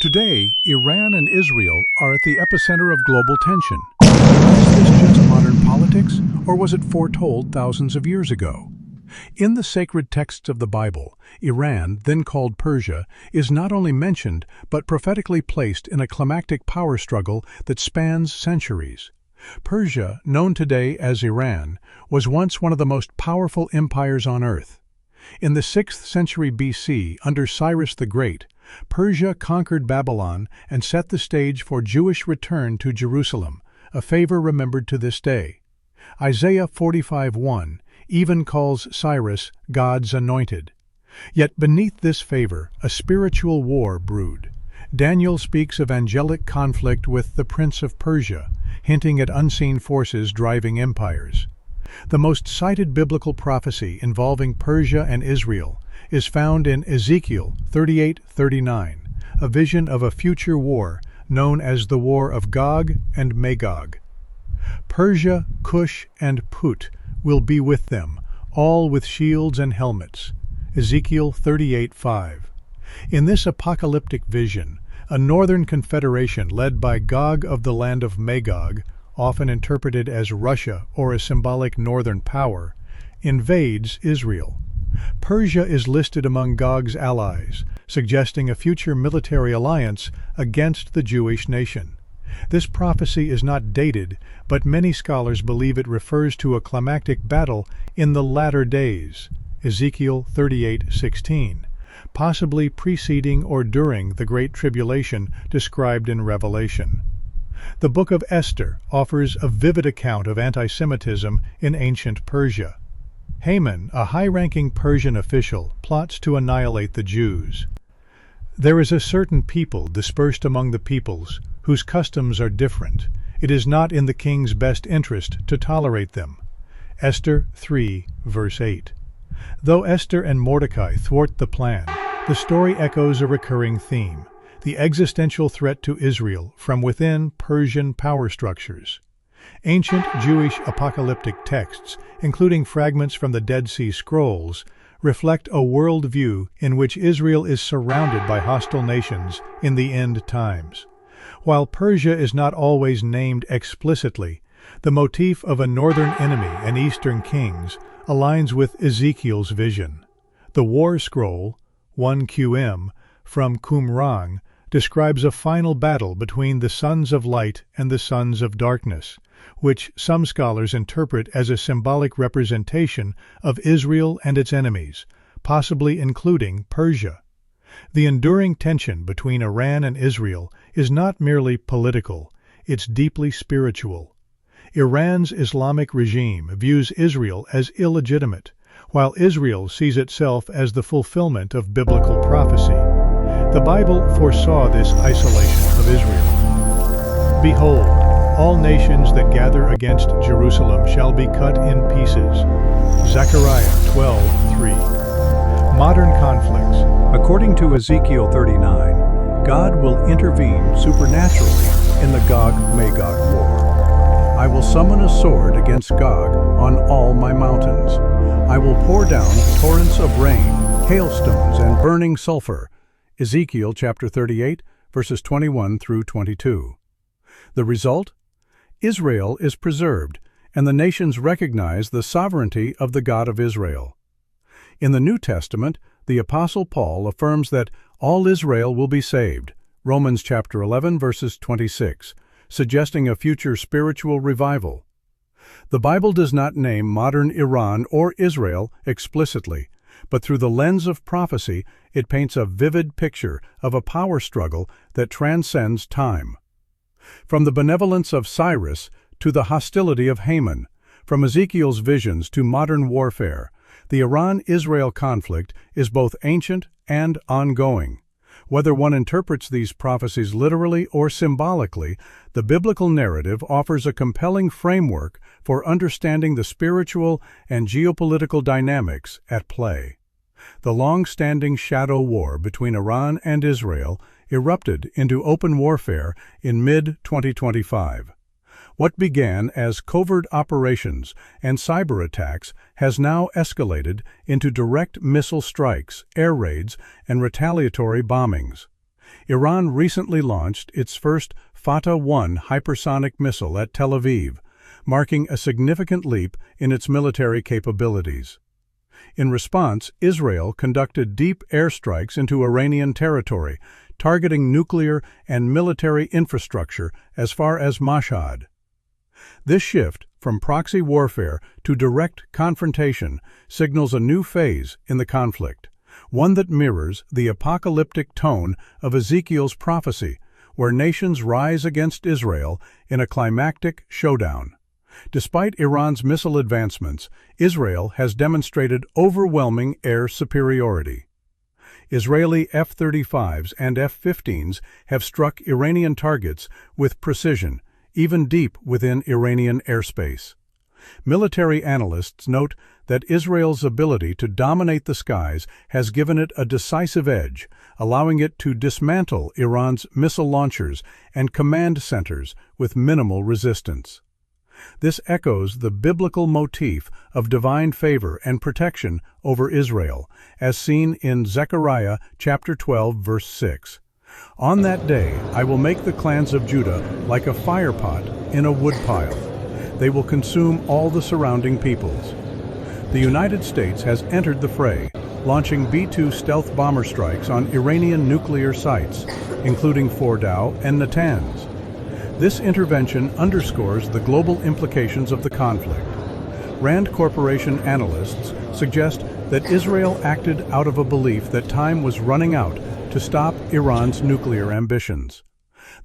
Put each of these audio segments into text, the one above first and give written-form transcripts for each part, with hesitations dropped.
Today, Iran and Israel are at the epicenter of global tension. Is this just modern politics, or was it foretold thousands of years ago? In the sacred texts of the Bible, Iran, then called Persia, is not only mentioned, but prophetically placed in a climactic power struggle that spans centuries. Persia, known today as Iran, was once one of the most powerful empires on earth. In the 6th century BC, under Cyrus the Great, Persia conquered Babylon and set the stage for Jewish return to Jerusalem, a favor remembered to this day. Isaiah 45:1 even calls Cyrus God's anointed. Yet beneath this favor, a spiritual war brewed. Daniel speaks of angelic conflict with the Prince of Persia, hinting at unseen forces driving empires. The most cited biblical prophecy involving Persia and Israel is found in Ezekiel 38:39, a vision of a future war known as the War of Gog and Magog. Persia, Cush, and Put will be with them, all with shields and helmets. Ezekiel 38:5. In this apocalyptic vision, a northern confederation led by Gog of the land of Magog, often interpreted as Russia or a symbolic northern power, invades Israel. Persia is listed among Gog's allies, suggesting a future military alliance against the Jewish nation. This prophecy is not dated, but many scholars believe it refers to a climactic battle in the latter days, Ezekiel 38:16, possibly preceding or during the Great Tribulation described in Revelation. The Book of Esther offers a vivid account of anti-Semitism in ancient Persia. Haman, a high-ranking Persian official, plots to annihilate the Jews. There is a certain people dispersed among the peoples whose customs are different. It is not in the king's best interest to tolerate them. Esther 3, verse 8. Though Esther and Mordecai thwart the plan, the story echoes a recurring theme: the existential threat to Israel from within Persian power structures. Ancient Jewish apocalyptic texts, including fragments from the Dead Sea Scrolls, reflect a worldview in which Israel is surrounded by hostile nations in the end times. While Persia is not always named explicitly, the motif of a northern enemy and eastern kings aligns with Ezekiel's vision. The War Scroll, 1 QM, from Qumran, describes a final battle between the sons of light and the sons of darkness, which some scholars interpret as a symbolic representation of Israel and its enemies, possibly including Persia. The enduring tension between Iran and Israel is not merely political, it's deeply spiritual. Iran's Islamic regime views Israel as illegitimate, while Israel sees itself as the fulfillment of biblical prophecy. The Bible foresaw this isolation of Israel. Behold, all nations that gather against Jerusalem shall be cut in pieces. Zechariah 12:3. Modern conflicts. According to Ezekiel 39, God will intervene supernaturally in the Gog-Magog war. I will summon a sword against Gog on all my mountains. I will pour down torrents of rain, hailstones, and burning sulfur. Ezekiel chapter 38, verses 21 through 22. The result? Israel is preserved, and the nations recognize the sovereignty of the God of Israel. In the New Testament, the Apostle Paul affirms that all Israel will be saved, Romans chapter 11, verses 26, suggesting a future spiritual revival. The Bible does not name modern Iran or Israel explicitly, but through the lens of prophecy, it paints a vivid picture of a power struggle that transcends time. From the benevolence of Cyrus to the hostility of Haman, from Ezekiel's visions to modern warfare, the Iran-Israel conflict is both ancient and ongoing. Whether one interprets these prophecies literally or symbolically, the biblical narrative offers a compelling framework for understanding the spiritual and geopolitical dynamics at play. The long-standing shadow war between Iran and Israel erupted into open warfare in mid-2025. What began as covert operations and cyberattacks has now escalated into direct missile strikes, air raids, and retaliatory bombings. Iran recently launched its first Fatah-1 hypersonic missile at Tel Aviv, marking a significant leap in its military capabilities. In response, Israel conducted deep airstrikes into Iranian territory, targeting nuclear and military infrastructure as far as Mashhad. This shift from proxy warfare to direct confrontation signals a new phase in the conflict, one that mirrors the apocalyptic tone of Ezekiel's prophecy, where nations rise against Israel in a climactic showdown. Despite Iran's missile advancements, Israel has demonstrated overwhelming air superiority. Israeli F-35s and F-15s have struck Iranian targets with precision, even deep within Iranian airspace. Military analysts note that Israel's ability to dominate the skies has given it a decisive edge, allowing it to dismantle Iran's missile launchers and command centers with minimal resistance. This echoes the biblical motif of divine favor and protection over Israel, as seen in Zechariah chapter 12, verse 6. On that day I will make the clans of Judah like a firepot in a woodpile. They will consume all the surrounding peoples. The United States has entered the fray, launching B-2 stealth bomber strikes on Iranian nuclear sites, including Fordow and Natanz. This intervention underscores the global implications of the conflict. Rand Corporation analysts suggest that Israel acted out of a belief that time was running out to stop Iran's nuclear ambitions.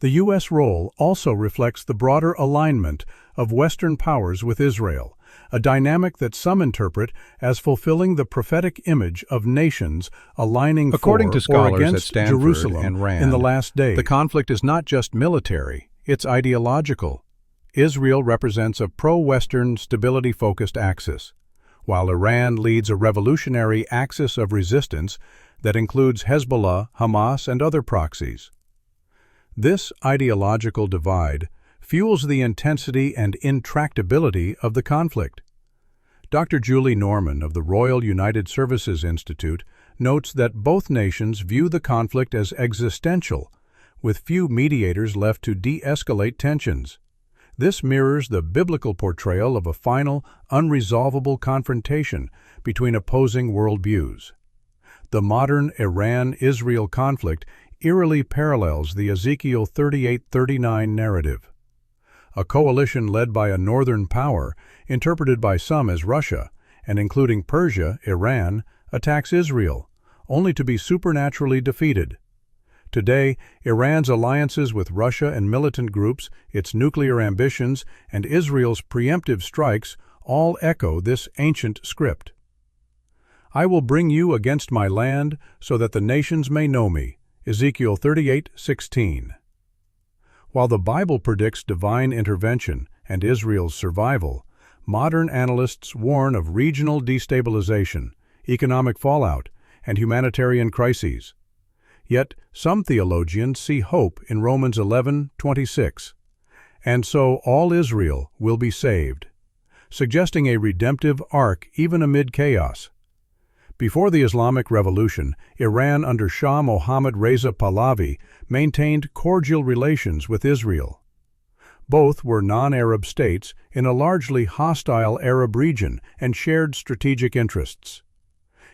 The U.S. role also reflects the broader alignment of Western powers with Israel, a dynamic that some interpret as fulfilling the prophetic image of nations aligning According to for or scholars at against Stanford Jerusalem and Rand, in the last days. the conflict is not just military, it's ideological. Israel represents a pro-Western, stability-focused axis, while Iran leads a revolutionary axis of resistance that includes Hezbollah, Hamas, and other proxies. This ideological divide fuels the intensity and intractability of the conflict. Dr. Julie Norman of the Royal United Services Institute notes that both nations view the conflict as existential, with few mediators left to de-escalate tensions. This mirrors the biblical portrayal of a final, unresolvable confrontation between opposing worldviews. The modern Iran-Israel conflict eerily parallels the Ezekiel 38:39 narrative. A coalition led by a northern power, interpreted by some as Russia, and including Persia, Iran, attacks Israel, only to be supernaturally defeated. Today, Iran's alliances with Russia and militant groups, its nuclear ambitions, and Israel's preemptive strikes all echo this ancient script. I will bring you against my land so that the nations may know me. Ezekiel 38:16. While the Bible predicts divine intervention and Israel's survival, modern analysts warn of regional destabilization, economic fallout, and humanitarian crises. Yet some theologians see hope in Romans 11:26, and so all Israel will be saved, suggesting a redemptive arc even amid chaos. Before the Islamic Revolution, Iran under Shah Mohammad Reza Pahlavi maintained cordial relations with Israel. Both were non-Arab states in a largely hostile Arab region and shared strategic interests.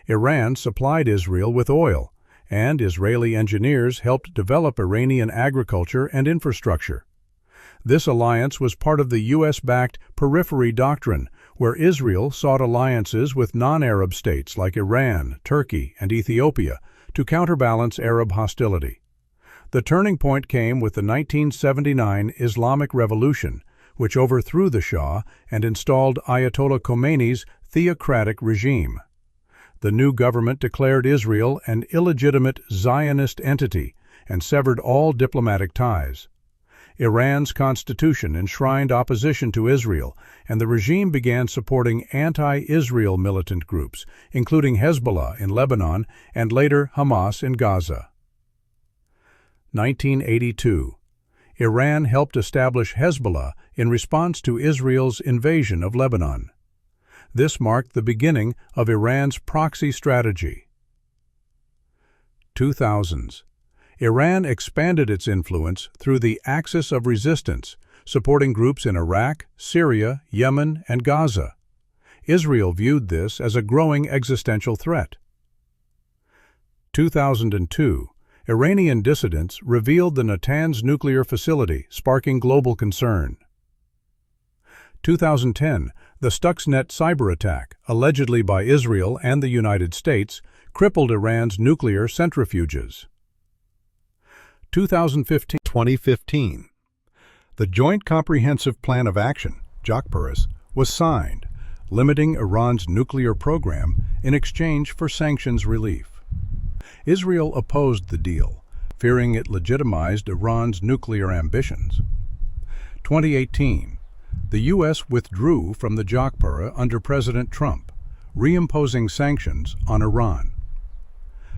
Iran supplied Israel with oil, and Israeli engineers helped develop Iranian agriculture and infrastructure. This alliance was part of the U.S.-backed periphery doctrine, where Israel sought alliances with non-Arab states like Iran, Turkey, and Ethiopia to counterbalance Arab hostility. The turning point came with the 1979 Islamic Revolution, which overthrew the Shah and installed Ayatollah Khomeini's theocratic regime. The new government declared Israel an illegitimate Zionist entity and severed all diplomatic ties. Iran's constitution enshrined opposition to Israel, and the regime began supporting anti-Israel militant groups, including Hezbollah in Lebanon and later Hamas in Gaza. 1982. Iran helped establish Hezbollah in response to Israel's invasion of Lebanon. This marked the beginning of Iran's proxy strategy. 2000s. Iran expanded its influence through the Axis of Resistance, supporting groups in Iraq, Syria, Yemen, and Gaza. Israel viewed this as a growing existential threat. 2002, Iranian dissidents revealed the Natanz nuclear facility, sparking global concern. 2010, the Stuxnet cyberattack, allegedly by Israel and the United States, crippled Iran's nuclear centrifuges. 2015, the Joint Comprehensive Plan of Action, JCPORIS, was signed, limiting Iran's nuclear program in exchange for sanctions relief. Israel opposed the deal, fearing it legitimized Iran's nuclear ambitions. 2018, the U.S. withdrew from the JCPORIS under President Trump, reimposing sanctions on Iran.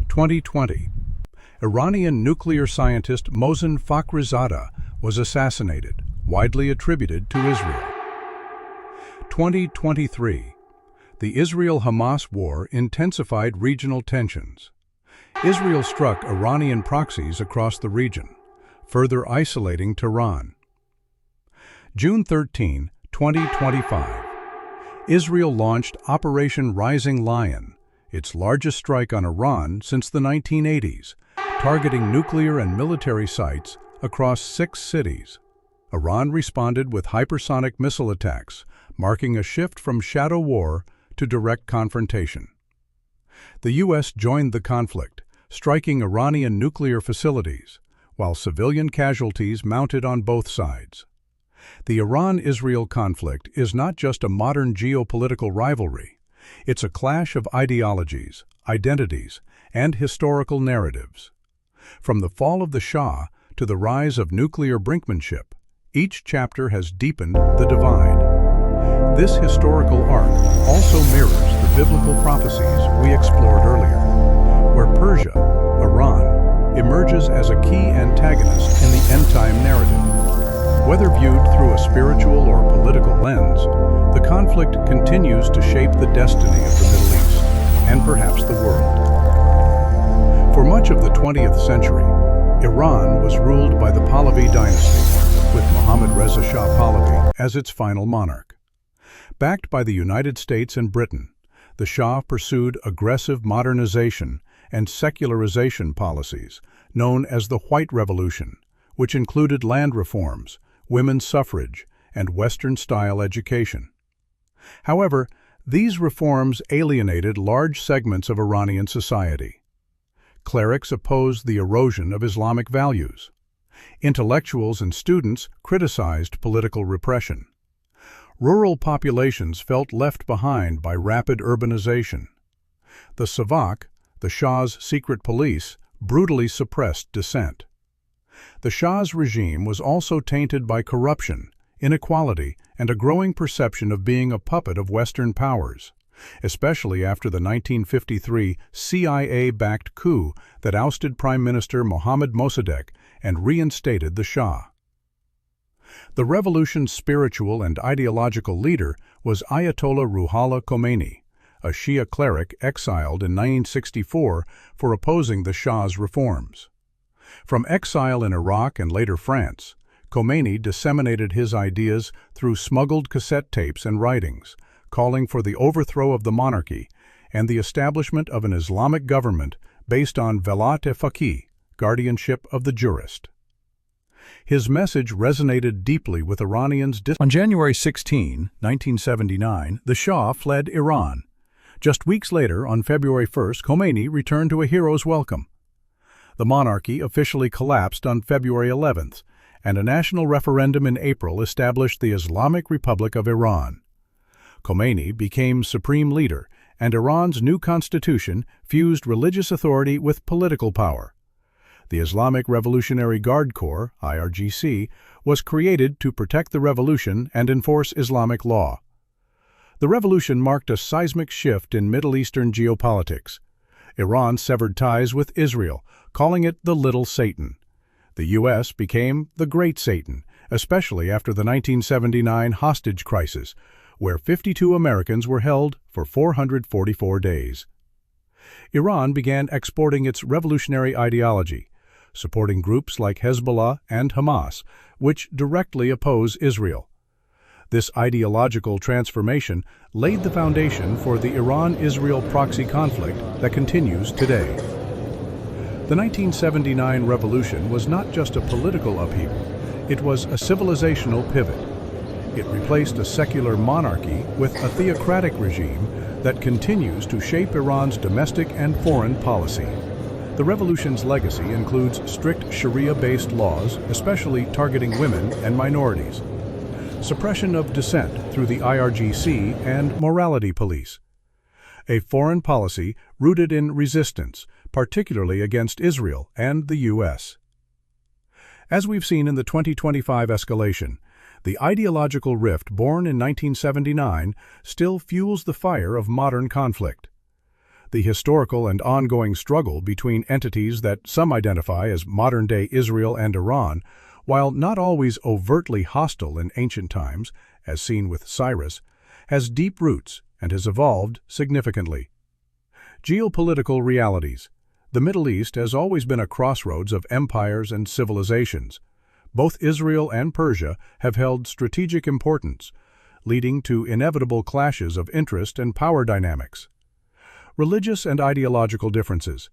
2020, Iranian nuclear scientist Mohsen Fakhrizadeh was assassinated, widely attributed to Israel. 2023, the Israel-Hamas war intensified regional tensions. Israel struck Iranian proxies across the region, further isolating Tehran. June 13, 2025, Israel launched Operation Rising Lion, its largest strike on Iran since the 1980s, targeting nuclear and military sites across 6 cities. Iran responded with hypersonic missile attacks, marking a shift from shadow war to direct confrontation. The U.S. joined the conflict, striking Iranian nuclear facilities, while civilian casualties mounted on both sides. The Iran-Israel conflict is not just a modern geopolitical rivalry. It's a clash of ideologies, identities, and historical narratives. From the fall of the Shah to the rise of nuclear brinkmanship, each chapter has deepened the divide. This historical arc also mirrors the biblical prophecies we explored earlier, where Persia, Iran, emerges as a key antagonist in the end-time narrative. Whether viewed through a spiritual or political lens, the conflict continues to shape the destiny of the Middle East, and perhaps the world. For much of the 20th century, Iran was ruled by the Pahlavi dynasty, with Mohammad Reza Shah Pahlavi as its final monarch. Backed by the United States and Britain, the Shah pursued aggressive modernization and secularization policies known as the White Revolution, which included land reforms, women's suffrage, and Western-style education. However, these reforms alienated large segments of Iranian society. Clerics opposed the erosion of Islamic values. Intellectuals and students criticized political repression. Rural populations felt left behind by rapid urbanization. The Savak, the Shah's secret police, brutally suppressed dissent. The Shah's regime was also tainted by corruption, inequality, and a growing perception of being a puppet of Western powers, especially after the 1953 CIA-backed coup that ousted Prime Minister Mohammad Mossadegh and reinstated the Shah. The revolution's spiritual and ideological leader was Ayatollah Ruhollah Khomeini, a Shia cleric exiled in 1964 for opposing the Shah's reforms. From exile in Iraq and later France, Khomeini disseminated his ideas through smuggled cassette tapes and writings, calling for the overthrow of the monarchy and the establishment of an Islamic government based on velat-e-faqih, guardianship of the jurist. His message resonated deeply with Iranians. On January 16, 1979, the Shah fled Iran. Just weeks later, on February 1, Khomeini returned to a hero's welcome. The monarchy officially collapsed on February 11, and a national referendum in April established the Islamic Republic of Iran. Khomeini became supreme leader, and Iran's new constitution fused religious authority with political power. The Islamic Revolutionary Guard Corps, IRGC, was created to protect the revolution and enforce Islamic law. The revolution marked a seismic shift in Middle Eastern geopolitics. Iran severed ties with Israel, calling it the Little Satan. The U.S. became the Great Satan, especially after the 1979 hostage crisis, where 52 Americans were held for 444 days. Iran began exporting its revolutionary ideology, supporting groups like Hezbollah and Hamas, which directly oppose Israel. This ideological transformation laid the foundation for the Iran-Israel proxy conflict that continues today. The 1979 revolution was not just a political upheaval, it was a civilizational pivot. It replaced a secular monarchy with a theocratic regime that continues to shape Iran's domestic and foreign policy. The revolution's legacy includes strict Sharia-based laws, especially targeting women and minorities, suppression of dissent through the IRGC and morality police, a foreign policy rooted in resistance, particularly against Israel and the U.S. As we've seen in the 2025 escalation, the ideological rift born in 1979 still fuels the fire of modern conflict. The historical and ongoing struggle between entities that some identify as modern-day Israel and Iran, while not always overtly hostile in ancient times, as seen with Cyrus, has deep roots and has evolved significantly. Geopolitical realities. The Middle East has always been a crossroads of empires and civilizations. Both Israel and Persia have held strategic importance, leading to inevitable clashes of interest and power dynamics. Religious and ideological differences.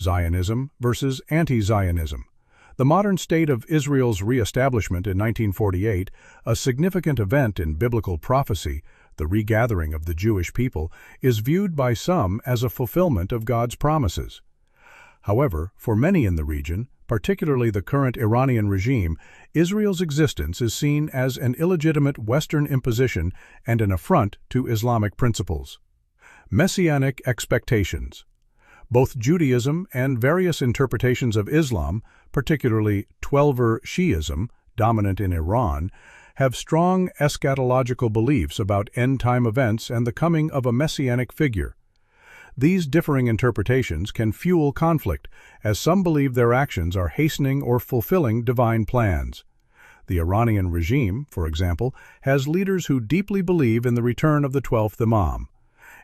Zionism versus anti-Zionism. The modern state of Israel's re-establishment in 1948, a significant event in biblical prophecy, the regathering of the Jewish people, is viewed by some as a fulfillment of God's promises. However, for many in the region, particularly the current Iranian regime, Israel's existence is seen as an illegitimate Western imposition and an affront to Islamic principles. Messianic expectations. Both Judaism and various interpretations of Islam, particularly Twelver Shi'ism, dominant in Iran, have strong eschatological beliefs about end-time events and the coming of a messianic figure. These differing interpretations can fuel conflict, as some believe their actions are hastening or fulfilling divine plans. The Iranian regime, for example, has leaders who deeply believe in the return of the 12th Imam,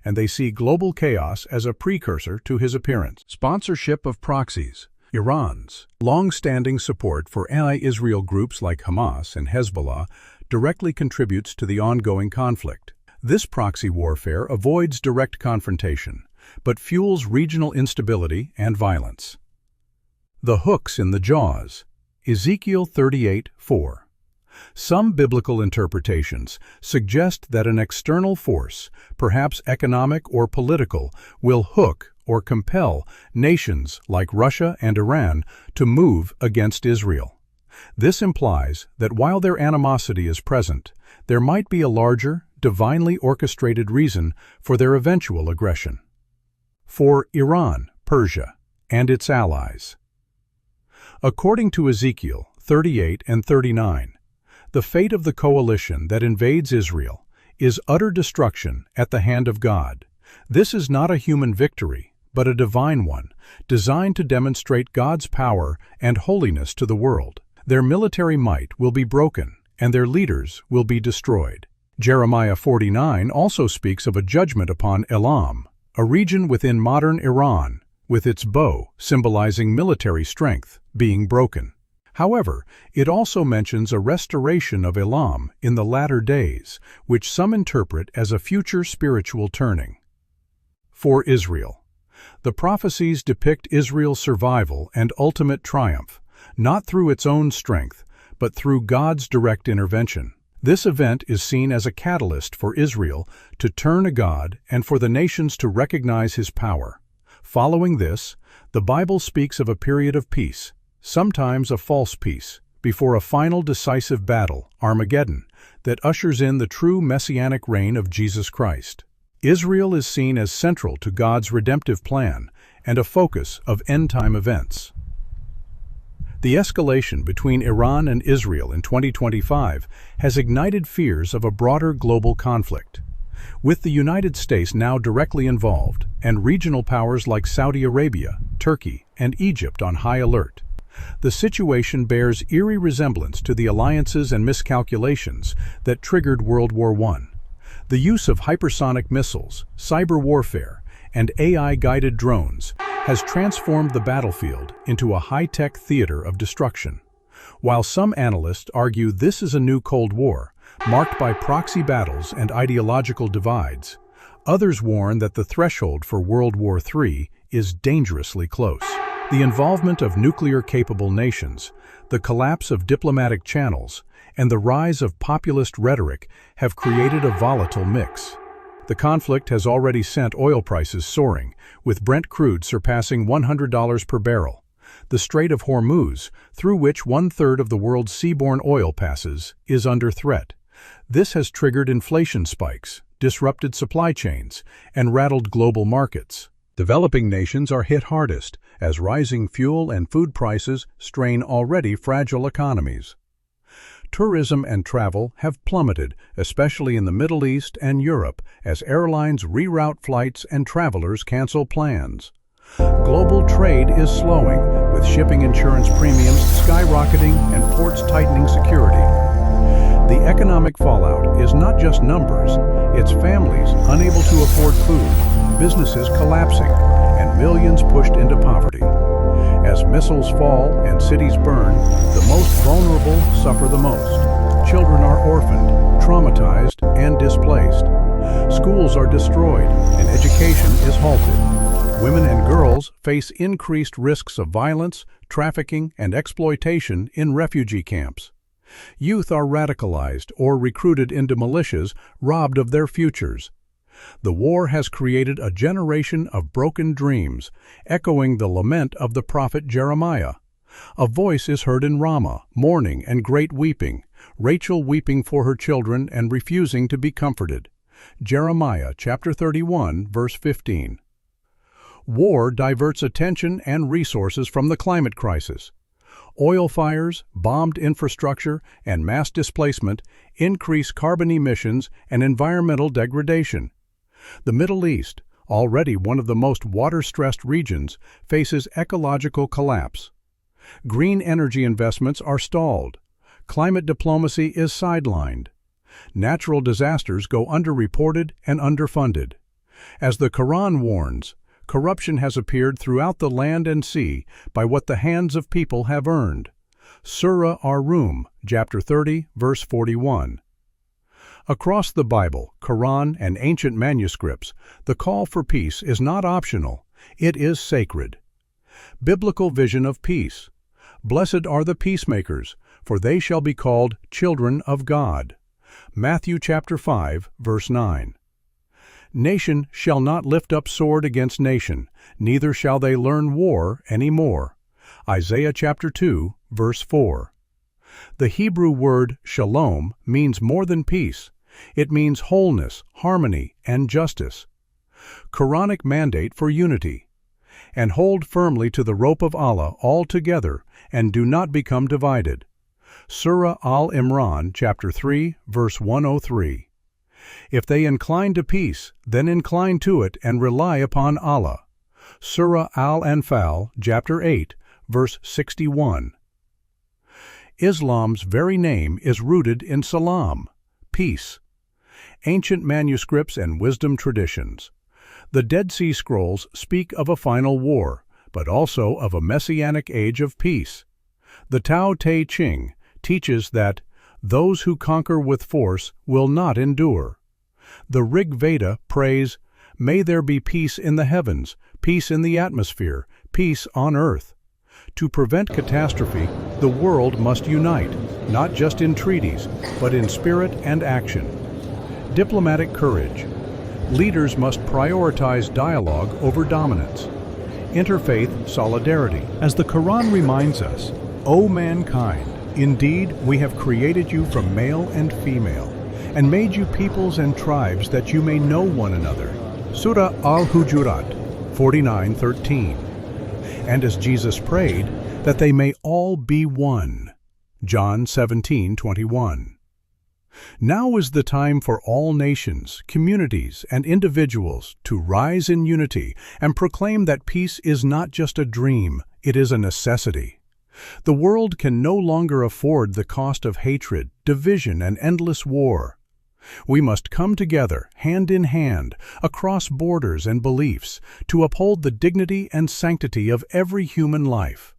and they see global chaos as a precursor to his appearance. Sponsorship of proxies. Iran's long-standing support for anti-Israel groups like Hamas and Hezbollah directly contributes to the ongoing conflict. This proxy warfare avoids direct confrontation, but fuels regional instability and violence. The hooks in the jaws. Ezekiel 38:4. Some biblical interpretations suggest that an external force, perhaps economic or political, will hook or compel nations like Russia and Iran to move against Israel. This implies that while their animosity is present, there might be a larger, divinely orchestrated reason for their eventual aggression. For Iran, Persia, and its allies. According to Ezekiel 38 and 39, the fate of the coalition that invades Israel is utter destruction at the hand of God. This is not a human victory, but a divine one, designed to demonstrate God's power and holiness to the world. Their military might will be broken, and their leaders will be destroyed. Jeremiah 49 also speaks of a judgment upon Elam, a region within modern Iran, with its bow symbolizing military strength, being broken. However, it also mentions a restoration of Elam in the latter days, which some interpret as a future spiritual turning. For Israel. The prophecies depict Israel's survival and ultimate triumph, not through its own strength, but through God's direct intervention. This event is seen as a catalyst for Israel to turn to God and for the nations to recognize His power. Following this, the Bible speaks of a period of peace, sometimes a false peace, before a final decisive battle, Armageddon, that ushers in the true messianic reign of Jesus Christ. Israel is seen as central to God's redemptive plan and a focus of end-time events. The escalation between Iran and Israel in 2025 has ignited fears of a broader global conflict. With the United States now directly involved and regional powers like Saudi Arabia, Turkey, and Egypt on high alert, the situation bears eerie resemblance to the alliances and miscalculations that triggered World War I. The use of hypersonic missiles, cyber warfare, and AI-guided drones has transformed the battlefield into a high-tech theater of destruction. While some analysts argue this is a new Cold War, marked by proxy battles and ideological divides, others warn that the threshold for World War III is dangerously close. The involvement of nuclear-capable nations, the collapse of diplomatic channels, and the rise of populist rhetoric have created a volatile mix. The conflict has already sent oil prices soaring, with Brent crude surpassing $100 per barrel. The Strait of Hormuz, through which one-third of the world's seaborne oil passes, is under threat. This has triggered inflation spikes, disrupted supply chains, and rattled global markets. Developing nations are hit hardest, as rising fuel and food prices strain already fragile economies. Tourism and travel have plummeted, especially in the Middle East and Europe, as airlines reroute flights and travelers cancel plans. Global trade is slowing, with shipping insurance premiums skyrocketing and ports tightening security. The economic fallout is not just numbers, it's families unable to afford food, businesses collapsing, and millions pushed into poverty. As missiles fall and cities burn, the most vulnerable suffer the most. Children are orphaned, traumatized, and displaced. Schools are destroyed, and education is halted. Women and girls face increased risks of violence, trafficking, and exploitation in refugee camps. Youth are radicalized or recruited into militias, robbed of their futures. The war has created a generation of broken dreams, echoing the lament of the prophet Jeremiah. A voice is heard in Ramah, mourning and great weeping, Rachel weeping for her children and refusing to be comforted. Jeremiah chapter 31, verse 15. War diverts attention and resources from the climate crisis. Oil fires, bombed infrastructure, and mass displacement increase carbon emissions and environmental degradation. The Middle East, already one of the most water-stressed regions, faces ecological collapse. Green energy investments are stalled. Climate diplomacy is sidelined. Natural disasters go underreported and underfunded. As the Quran warns, corruption has appeared throughout the land and sea by what the hands of people have earned. Surah Ar-Rum, chapter 30, verse 41. Across the Bible, Quran, and ancient manuscripts, the call for peace is not optional, it is sacred. Biblical vision of peace. Blessed are the peacemakers, for they shall be called children of God. Matthew chapter 5, verse 9. Nation shall not lift up sword against nation, neither shall they learn war any more. Isaiah chapter 2, verse 4. The Hebrew word shalom means more than peace. It means wholeness, harmony, and justice. Quranic mandate for unity. And hold firmly to the rope of Allah altogether, and do not become divided. Surah Al-Imran, chapter 3, verse 103. If they incline to peace, then incline to it and rely upon Allah. Surah Al-Anfal, chapter 8, verse 61. Islam's very name is rooted in salam, peace. Ancient manuscripts and wisdom traditions. The Dead Sea Scrolls speak of a final war, but also of a messianic age of peace. The Tao Te Ching teaches that those who conquer with force will not endure. The Rig Veda prays, "May there be peace in the heavens, peace in the atmosphere, peace on earth." To prevent catastrophe, the world must unite, not just in treaties, but in spirit and action. Diplomatic courage. Leaders must prioritize dialogue over dominance. Interfaith solidarity. As the Quran reminds us, O mankind, indeed we have created you from male and female, and made you peoples and tribes that you may know one another. Surah Al-Hujurat 49:13. And as Jesus prayed, that they may all be one. John 17:21. Now is the time for all nations, communities, and individuals to rise in unity and proclaim that peace is not just a dream, it is a necessity. The world can no longer afford the cost of hatred, division, and endless war. We must come together, hand in hand, across borders and beliefs, to uphold the dignity and sanctity of every human life.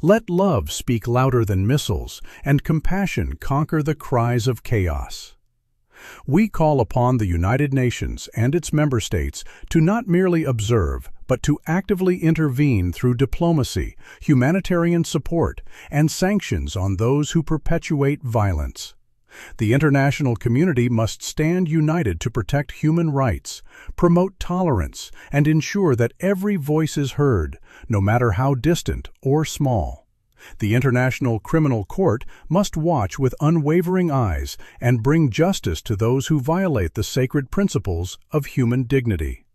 Let love speak louder than missiles, and compassion conquer the cries of chaos. We call upon the United Nations and its member states to not merely observe, but to actively intervene through diplomacy, humanitarian support, and sanctions on those who perpetuate violence. The international community must stand united to protect human rights, promote tolerance, and ensure that every voice is heard, no matter how distant or small. The International Criminal Court must watch with unwavering eyes and bring justice to those who violate the sacred principles of human dignity.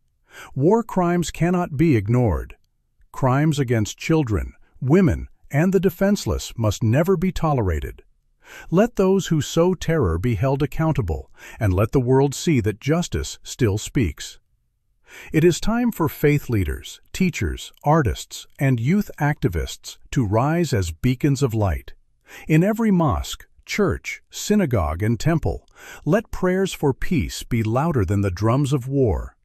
War crimes cannot be ignored. Crimes against children, women, and the defenseless must never be tolerated. Let those who sow terror be held accountable, and let the world see that justice still speaks. It is time for faith leaders, teachers, artists, and youth activists to rise as beacons of light. In every mosque, church, synagogue, and temple, let prayers for peace be louder than the drums of war.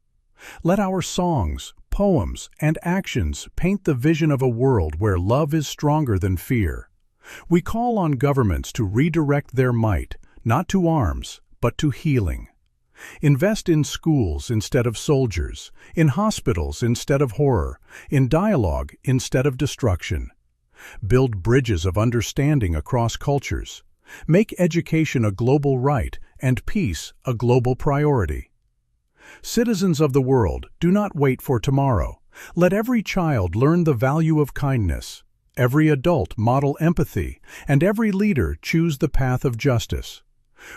Let our songs, poems, and actions paint the vision of a world where love is stronger than fear. We call on governments to redirect their might, not to arms, but to healing. Invest in schools instead of soldiers, in hospitals instead of horror, in dialogue instead of destruction. Build bridges of understanding across cultures. Make education a global right and peace a global priority. Citizens of the world, do not wait for tomorrow. Let every child learn the value of kindness. Every adult model empathy, and every leader choose the path of justice.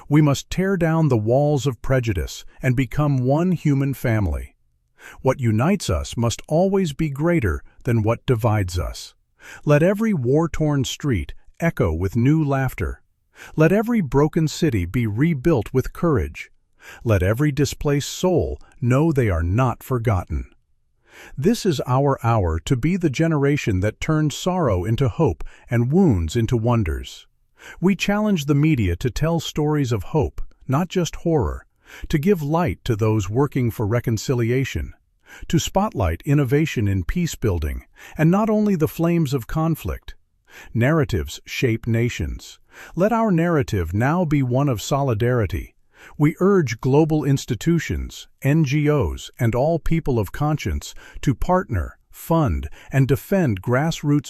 We must tear down the walls of prejudice and become one human family. What unites us must always be greater than what divides us. Let every war-torn street echo with new laughter. Let every broken city be rebuilt with courage. Let every displaced soul know they are not forgotten. This is our hour to be the generation that turns sorrow into hope and wounds into wonders. We challenge the media to tell stories of hope, not just horror, to give light to those working for reconciliation, to spotlight innovation in peace-building, and not only the flames of conflict. Narratives shape nations. Let our narrative now be one of solidarity. We urge global institutions, NGOs, and all people of conscience to partner, fund, and defend grassroots